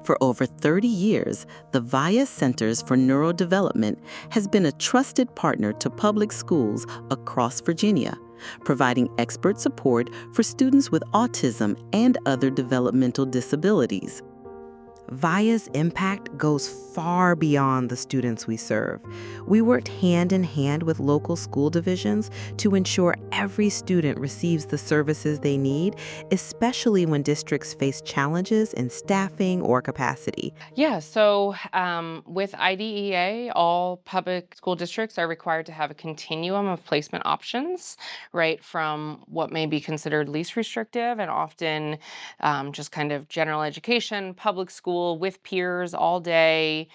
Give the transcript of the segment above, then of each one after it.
For over 30 years, the VIA Centers for Neurodevelopment has been a trusted partner to public schools across Virginia, providing expert support for students with autism and other developmental disabilities. VIA's impact goes far beyond the students we serve. We worked hand in hand with local school divisions to ensure every student receives the services they need, especially when districts face challenges in staffing or capacity. Yeah, so with IDEA, all public school districts are required to have a continuum of placement options, right, from what may be considered least restrictive and often just kind of general education, public school with peers all day,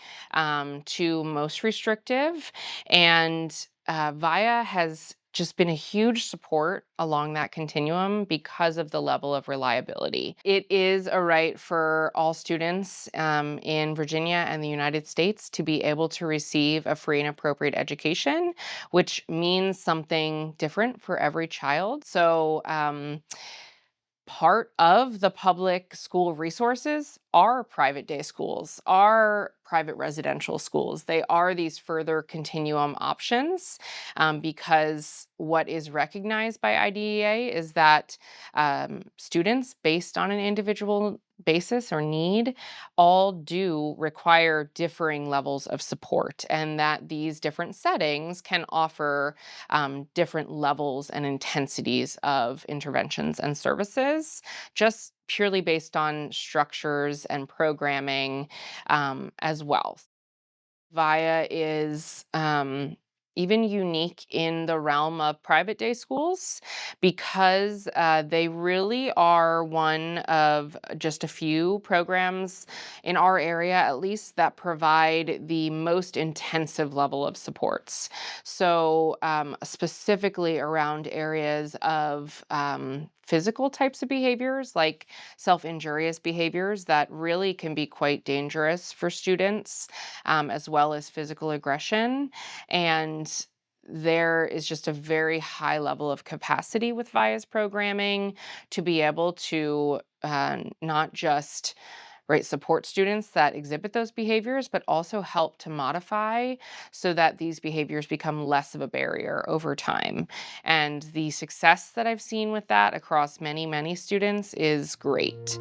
to most restrictive. And VIA has just been a huge support along that continuum because of the level of reliability. It is a right for all students in Virginia and the United States to be able to receive a free and appropriate education, which means something different for every child. So, part of the public school resources are private day schools, are private residential schools. They are these further continuum options because what is recognized by IDEA is that students, based on an individual basis or need, all do require differing levels of support, and that these different settings can offer different levels and intensities of interventions and services, just purely based on structures and programming as well. VIA is even unique in the realm of private day schools because they really are one of just a few programs in our area, at least, that provide the most intensive level of supports. So, specifically around areas of physical types of behaviors like self-injurious behaviors that really can be quite dangerous for students, as well as physical aggression. And there is just a very high level of capacity with VIA's programming to be able to not just support students that exhibit those behaviors, but also help to modify so that these behaviors become less of a barrier over time. And the success that I've seen with that across many, many students is great.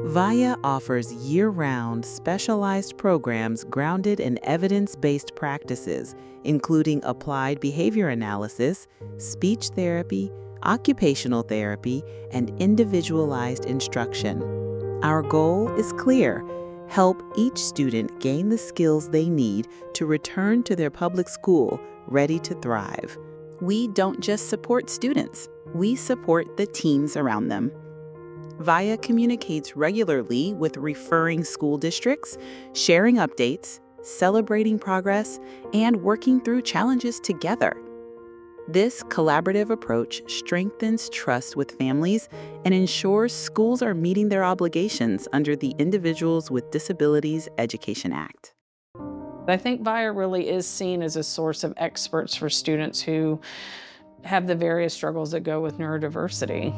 VIA offers year-round specialized programs grounded in evidence-based practices, including applied behavior analysis, speech therapy, occupational therapy, and individualized instruction. Our goal is clear: help each student gain the skills they need to return to their public school ready to thrive. We don't just support students, we support the teams around them. VIA communicates regularly with referring school districts, sharing updates, celebrating progress, and working through challenges together. This collaborative approach strengthens trust with families and ensures schools are meeting their obligations under the Individuals with Disabilities Education Act. I think VIA really is seen as a source of experts for students who have the various struggles that go with neurodiversity.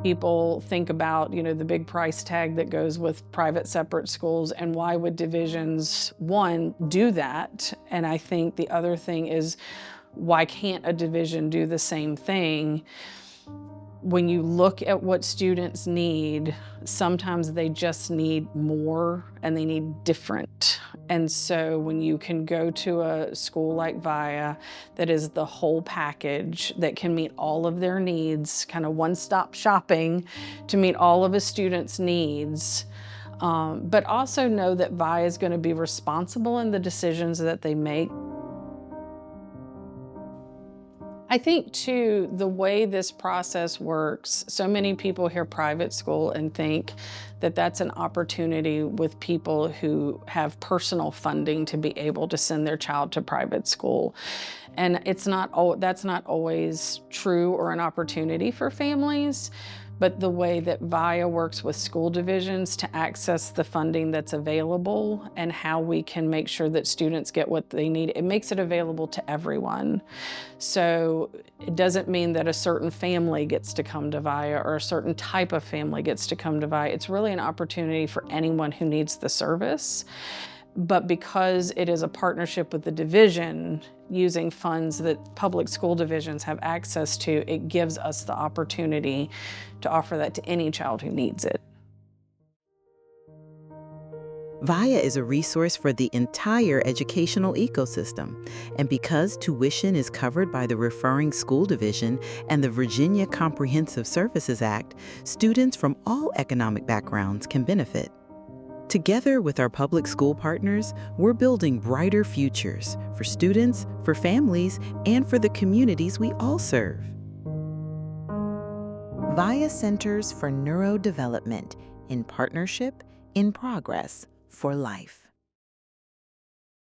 People think about, the big price tag that goes with private separate schools, and why would divisions, one, do that? And I think the other thing is, why can't a division do the same thing? When you look at what students need, sometimes they just need more and they need different. And so when you can go to a school like VIA that is the whole package that can meet all of their needs, kind of one-stop shopping to meet all of a student's needs, but also know that VIA is going to be responsible in the decisions that they make. I think, too, the way this process works, so many people hear private school and think that that's an opportunity with people who have personal funding to be able to send their child to private school. And that's not always true or an opportunity for families, but the way that VIA works with school divisions to access the funding that's available and how we can make sure that students get what they need, it makes it available to everyone. So it doesn't mean that a certain family gets to come to VIA or a certain type of family gets to come to VIA. It's really an opportunity for anyone who needs the service. But because it is a partnership with the division using funds that public school divisions have access to, it gives us the opportunity to offer that to any child who needs it. VIA is a resource for the entire educational ecosystem, and because tuition is covered by the Referring School Division and the Virginia Comprehensive Services Act, students from all economic backgrounds can benefit. Together with our public school partners, we're building brighter futures for students, for families, and for the communities we all serve. VIA Centers for Neurodevelopment, in partnership, in progress, for life.